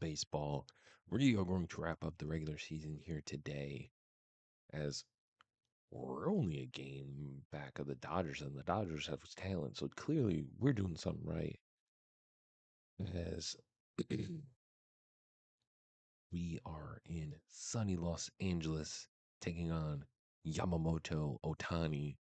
baseball. We are going to wrap up the regular season here today as we're only a game back of the Dodgers, and the Dodgers have talent. So clearly, we're doing something right. As we are in sunny Los Angeles taking on Yamamoto, Otani,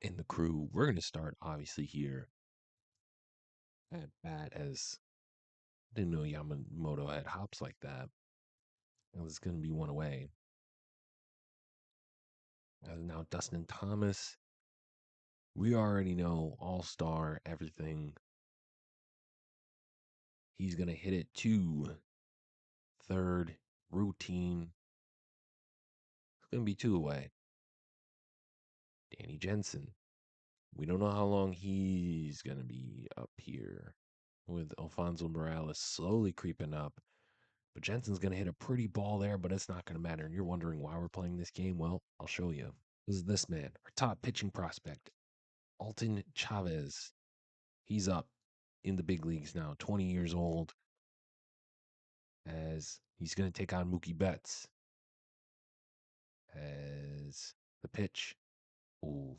and the crew. We're going to start obviously here at bat as didn't know Yamamoto had hops like that. It was going to be one away. Now Dustin Thomas, we already know all star, everything. He's going to hit it to third, routine. It's going to be two away. Danny Jensen, we don't know how long he's going to be up here with Alfonso Morales slowly creeping up. But Jensen's going to hit a pretty ball there, but it's not going to matter. And you're wondering why we're playing this game? Well, I'll show you. This is this man, our top pitching prospect, Alton Chavez. He's up in the big leagues now, 20 years old, as he's going to take on Mookie Betts. As the pitch. Ooh.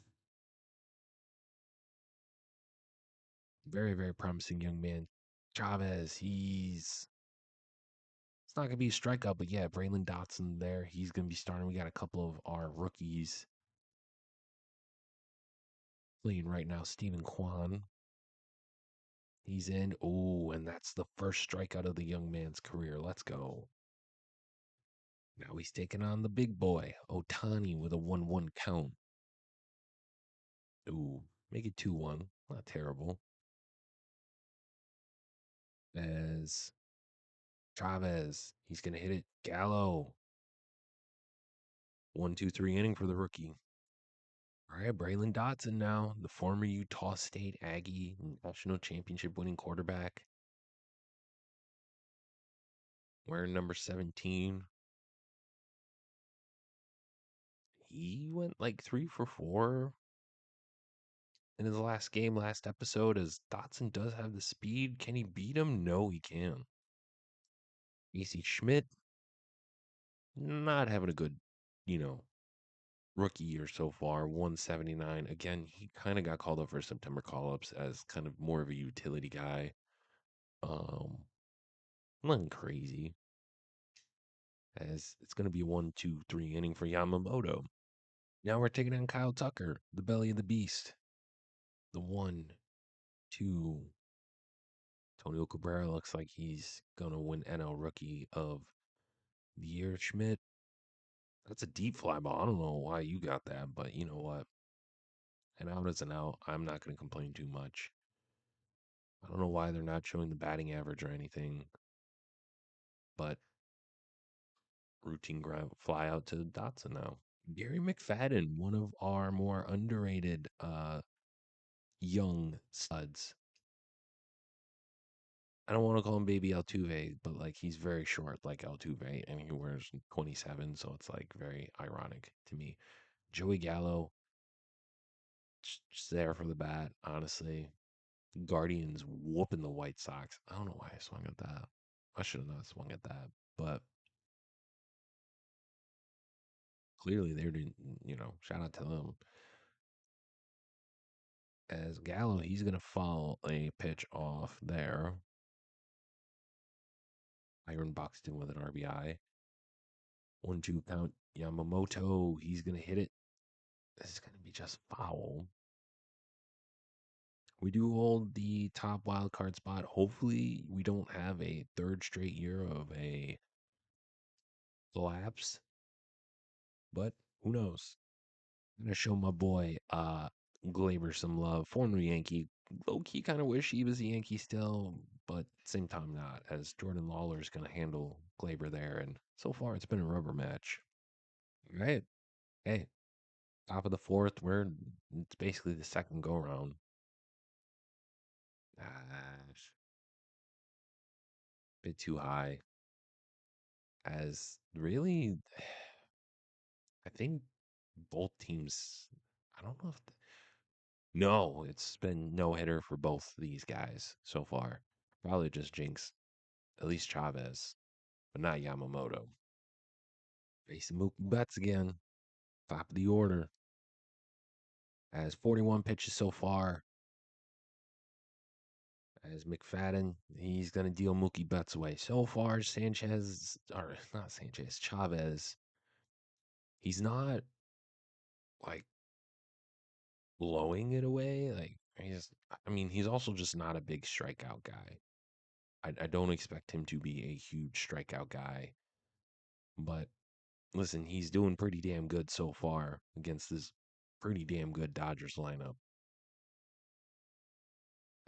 Very, very promising young man. Chavez, it's not going to be a strikeout, but yeah, Braylon Dotson there. He's going to be starting. We got a couple of our rookies playing right now. Stephen Kwan. He's in. Oh, and that's the first strikeout of the young man's career. Let's go. Now he's taking on the big boy, Otani, with a 1-1 count. Ooh, make it 2-1. Not terrible. As Chavez, he's going to hit it. Gallo. 1-2-3 inning for the rookie. All right, Braylon Dotson now, the former Utah State Aggie national championship winning quarterback. Wearing number 17. He went like 3 for 4 in his last game, last episode, as Dotson does have the speed. Can he beat him? No, he can. AC Schmidt, not having a good, you know, rookie year so far. 179. Again, he kind of got called up for September call-ups as kind of more of a utility guy. Um, Nothing crazy. As it's going to be a 1-2-3 inning for Yamamoto. Now we're taking on Kyle Tucker, the belly of the beast. The 1-2. Antonio Cabrera looks like he's going to win NL Rookie of the Year. Schmidt, that's a deep fly ball. I don't know why you got that, but you know what? An out is an out. I'm not going to complain too much. I don't know why they're not showing the batting average or anything, but routine ground fly out to Dotson now. Gary McFadden, one of our more underrated young studs. I don't want to call him Baby Altuve, but like he's very short, like Altuve, and he wears 27, so it's like very ironic to me. Joey Gallo, just there for the bat, honestly. Guardians whooping the White Sox. I don't know why I swung at that. I should have not swung at that, but clearly they didn't, shout out to them. As Gallo, he's going to foul a pitch off there. Iron Buxton with an RBI. 1-2 count. Yamamoto, he's going to hit it. This is going to be just foul. We do hold the top wild card spot. Hopefully, we don't have a third straight year of a collapse, but who knows? I'm gonna show my boy Glaber some love. Former Yankee. Low key kind of wish he was a Yankee still, but same time not, as Jordan Lawler's gonna handle Glaber there. And so far it's been a rubber match. Right. Hey, top of the fourth, it's basically the second go round. Bit too high. As really, I think both teams. I don't know if no, it's been no hitter for both these guys so far. Probably just jinx At least Chavez, but not Yamamoto. Facing Mookie Betts again, top of the order. Has 41 pitches so far. As McFadden, he's going to deal Mookie Betts away. So far, Sanchez, or not Sanchez, Chavez, he's not like blowing it away. Like, I mean, he's also just not a big strikeout guy. I don't expect him to be a huge strikeout guy. But listen, he's doing pretty damn good so far against this pretty damn good Dodgers lineup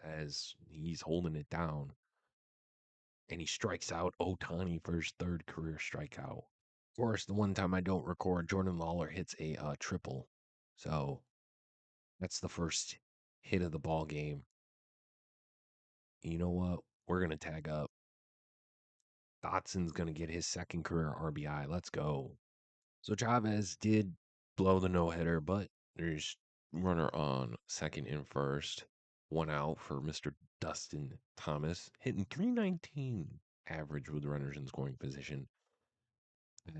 as he's holding it down. And he strikes out Otani for his third career strikeout. Of course, the one time I don't record, Jordan Lawler hits a triple. So that's the first hit of the ball game. You know what? We're going to tag up. Dotson's going to get his second career RBI. Let's go. So Chavez did blow the no hitter, but there's runner on second and first. One out for Mr. Dustin Thomas, hitting 319 average with runners in scoring position.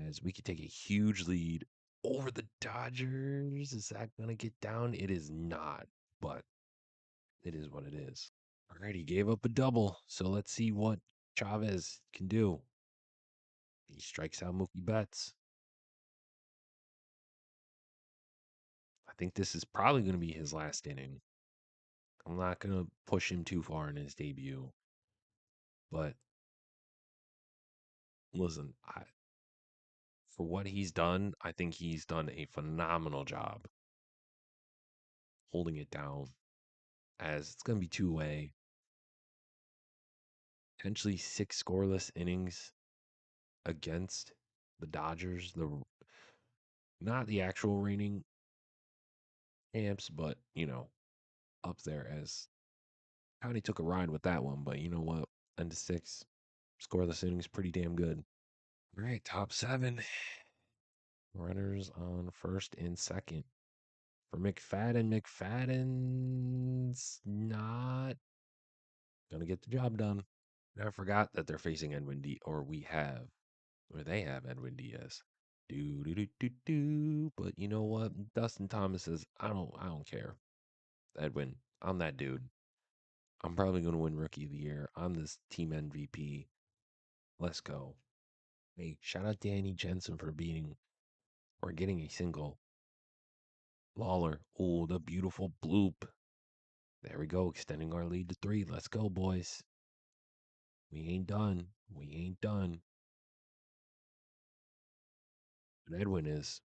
As we could take a huge lead over the Dodgers. Is that going to get down? It is not, but it is what it is. All right, he gave up a double. So let's see what Chavez can do. He strikes out Mookie Betts. I think this is probably going to be his last inning. I'm not going to push him too far in his debut. But listen, for what he's done, I think he's done a phenomenal job holding it down as it's going to be two-way. Potentially 6 scoreless innings against the Dodgers. Not the actual reigning champs, but up there as County took a ride with that one. But you know what? End to 6 scoreless innings, pretty damn good. All right, top 7 runners on first and second for McFadden. McFadden's not gonna get the job done. I forgot that they're facing Edwin D, or they have Edwin Diaz. Do. But you know what? Dustin Thomas says, I don't care. Edwin, I'm that dude. I'm probably gonna win Rookie of the Year. I'm this team MVP. Let's go. Hey, shout out Danny Jensen for getting a single. Lawler, oh, the beautiful bloop. There we go, extending our lead to 3. Let's go, boys. We ain't done. We ain't done. But Edwin is.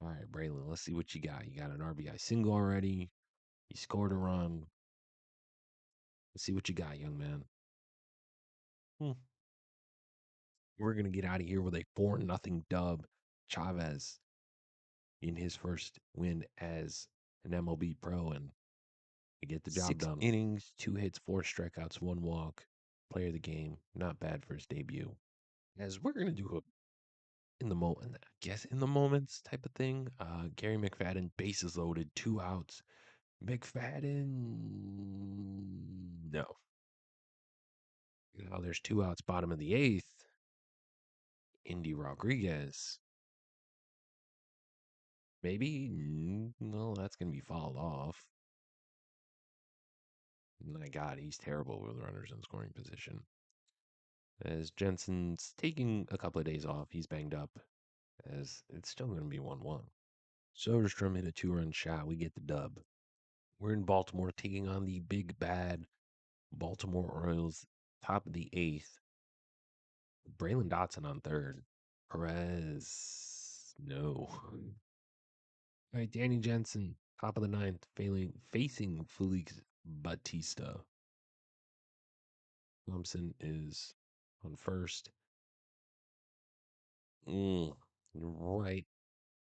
All right, Braylon, let's see what you got. You got an RBI single already. You scored a run. Let's see what you got, young man. We're going to get out of here with a 4-0 dub. Chavez in his first win as an MLB pro and to get the job 6 done. 6 innings, 2 hits, 4 strikeouts, 1 walk. Player of the game. Not bad for his debut. As we're going to do in the moment, I guess in the moments type of thing. Gary McFadden, bases loaded, 2 outs. McFadden, no. Now there's 2 outs, bottom of the 8th. Indy Rodriguez. Maybe, no, that's going to be fouled off. My God, he's terrible with runners in scoring position. As Jensen's taking a couple of days off, he's banged up. As it's still going to be 1-1. Soderstrom hit a 2-run shot. We get the dub. We're in Baltimore taking on the big bad Baltimore Orioles, top of the 8th. Braylon Dotson on third. Perez, no. All right, Danny Jensen, top of the 9th, facing Felix Batista. Thompson is on first. Right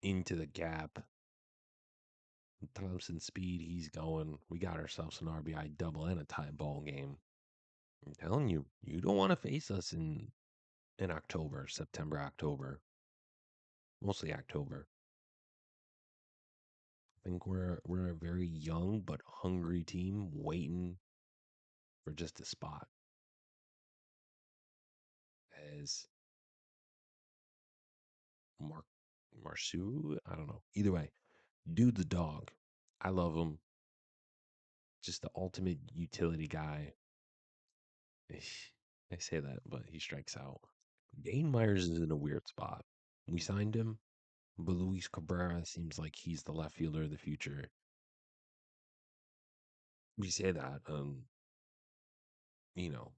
into the gap. Thompson speed, he's going. We got ourselves an RBI double and a tie ball game. I'm telling you, you don't want to face us in October, September, October. Mostly October. I think we're a very young but hungry team waiting for just a spot. as Mark Marsu. I don't know. Either way, dude's a dog. I love him. Just the ultimate utility guy. I say that, but he strikes out. Dane Myers is in a weird spot. We signed him, but Luis Cabrera seems like he's the left fielder of the future. We say that, you know,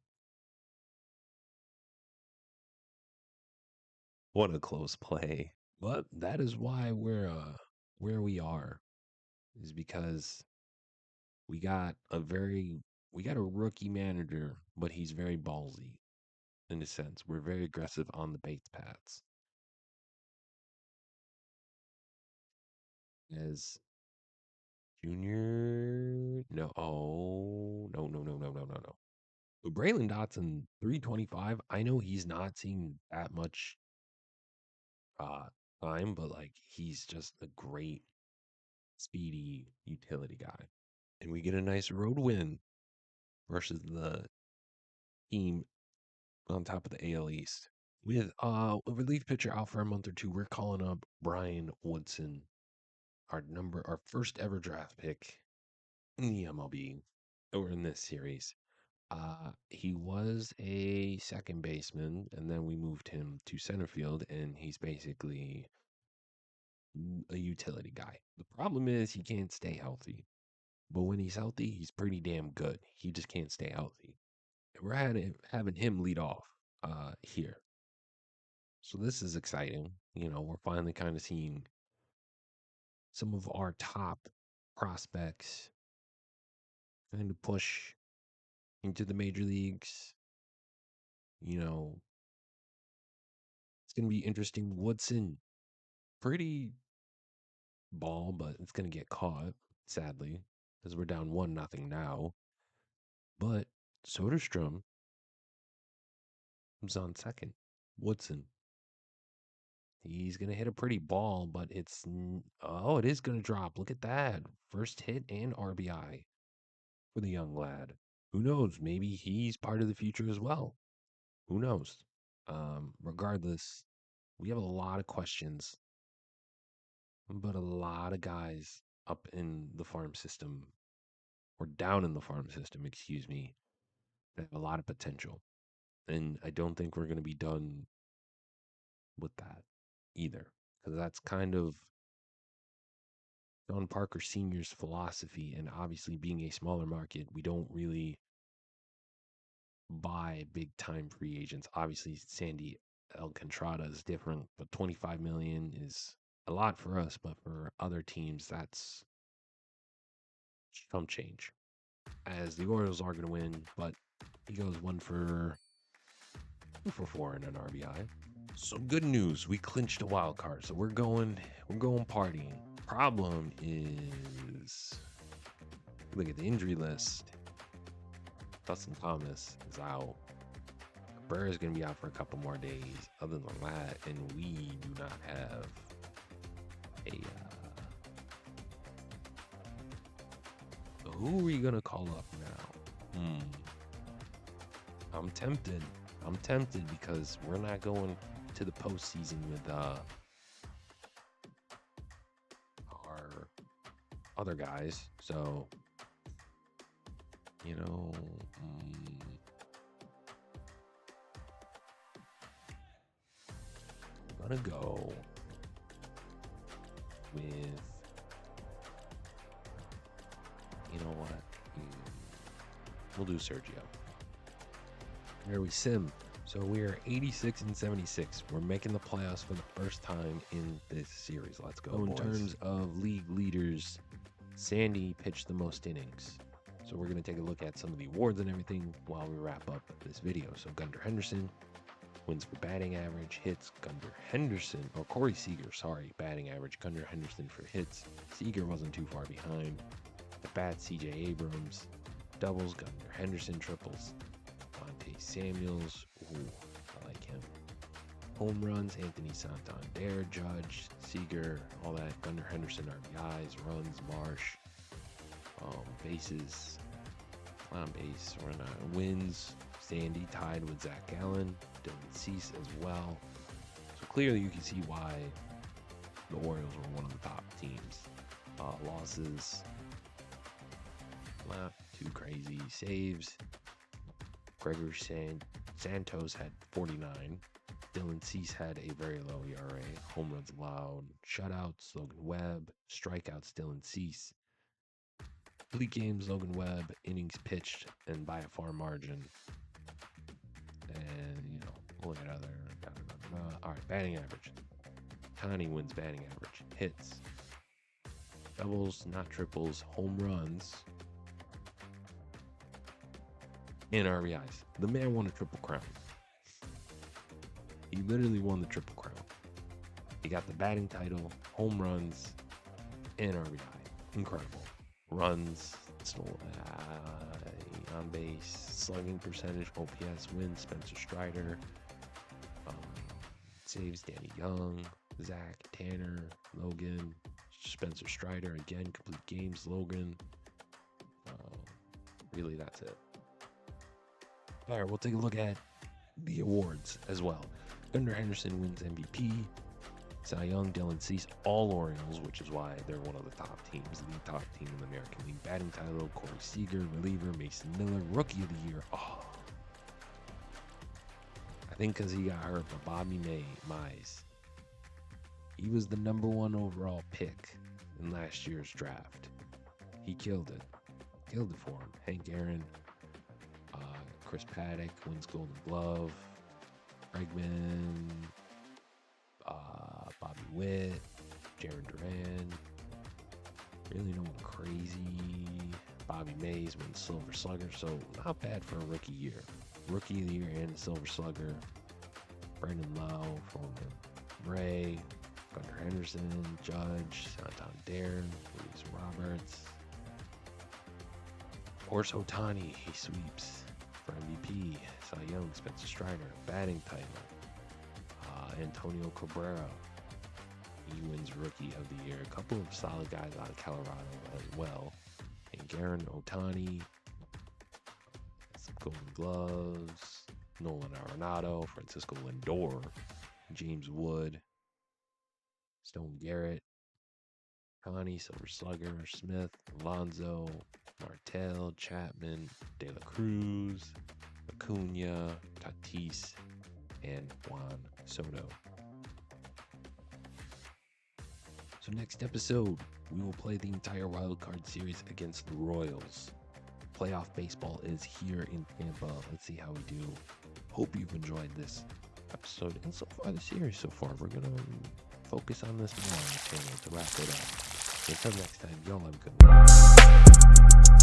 what a close play. But that is why we're where we are, is because we got a very we got a rookie manager, but he's very ballsy in a sense. We're very aggressive on the base paths. As Junior, no, oh no, no, no, no, no, no, no. But Braylon Dotson, 325. I know he's not seeing that much uh time, but like he's just a great speedy utility guy. And we get a nice road win versus the team on top of the AL East. With a relief pitcher out for a month or two, we're calling up Brian Woodson, our first ever draft pick in the MLB or in this series. He was a second baseman, and then we moved him to center field, and he's basically a utility guy. The problem is he can't stay healthy, but when he's healthy, he's pretty damn good. He just can't stay healthy. And we're having him lead off here. So this is exciting. You know, we're finally kind of seeing some of our top prospects kind of push into the major leagues. You know, it's going to be interesting. Woodson, pretty ball, but it's going to get caught, sadly, because we're down 1-0 now. But Soderstrom comes on second. Woodson, he's going to hit a pretty ball, but it is going to drop. Look at that. First hit and RBI for the young lad. Who knows? Maybe he's part of the future as well. Who knows? Regardless, we have a lot of questions, but a lot of guys up in the farm system, or down in the farm system, excuse me, that have a lot of potential. And I don't think we're going to be done with that either, because that's kind of Don Parker Sr.'s philosophy. And obviously, being a smaller market, we don't really buy big time free agents. Obviously, Sandy Alcantara is different, but 25 million is a lot for us, but for other teams, that's chump change. As the Orioles are going to win, but he goes 2 for 4 and an RBI. So good news, we clinched a wild card. So we're going partying. Problem is, look at the injury list. Dustin Thomas is out. Burr is going to be out for a couple more days. Other than that, and we do not have a. Who are we going to call up now? I'm tempted. Because we're not going to the postseason with our other guys. So, you know, I'm gonna go with, you know what? We'll do Sergio. There we sim. So we are 86 and 76. We're making the playoffs for the first time in this series. Let's go. In terms of league leaders, Sandy pitched the most innings. So we're going to take a look at some of the awards and everything while we wrap up this video. So Gunnar Henderson wins for batting average, hits Gunnar Henderson, or Corey Seager, sorry, batting average, Gunnar Henderson for hits. Seager wasn't too far behind. At bats, CJ Abrams, doubles, Gunnar Henderson, triples. Samuels, ooh, I like him. Home runs, Anthony Santander, Judge, Seager, all that. Gunnar Henderson, RBIs, runs, Marsh, bases, on base or not. Wins, Sandy tied with Zach Gallen. Dylan Cease as well. So clearly you can see why the Orioles were one of the top teams. Losses, not too crazy. Saves, Gregory Santos had 49. Dylan Cease had a very low ERA. Home runs allowed, shutouts, Logan Webb, strikeouts, Dylan Cease. Complete games, Logan Webb, innings pitched, and by a far margin. And, we'll look at other. All right, batting average. Tani wins batting average. Hits, doubles, not triples, home runs, and RBIs. The man won a triple crown. He literally won the triple crown. He got the batting title, home runs, and RBI. Incredible. Runs, on base, slugging percentage, OPS, wins, Spencer Strider, saves, Danny Young, Zach, Tanner, Logan, Spencer Strider, again, complete games, Logan. Really, that's it. All right, we'll take a look at the awards as well. Gunnar Henderson wins MVP. Cy Young, Dylan Cease, all Orioles, which is why they're one of the top teams, the top team in the American League. Batting title, Corey Seager, reliever, Mason Miller, Rookie of the Year. I think because he got hurt, but Bobby Mize. He was the #1 overall pick in last year's draft. He killed it. Killed it for him. Hank Aaron, Chris Paddock wins Golden Glove. Bregman, Bobby Witt, Jaron Duran. Really no one crazy. Bobby Mays wins Silver Slugger, so not bad for a rookie year. Rookie of the Year and a Silver Slugger. Brandon Lau, Foreman Ray, Gunnar Henderson, Judge, Santander, Luis Roberts. Horse Otani, he sweeps for MVP. Cy Young, Spencer Strider, batting title. Antonio Cabrera, he wins Rookie of the Year. A couple of solid guys out of Colorado as well. And Garen Otani, some Golden Gloves. Nolan Arenado, Francisco Lindor, James Wood, Stone Garrett, Connie, Silver Slugger, Smith, Alonso, Martell, Chapman, De La Cruz, Acuna, Tatis, and Juan Soto. So next episode, we will play the entire wild card series against the Royals. Playoff baseball is here in Tampa. Let's see how we do. Hope you've enjoyed this episode and so far the series so far. We're gonna focus on this more on the channel to wrap it up. Until next time, y'all have a good one.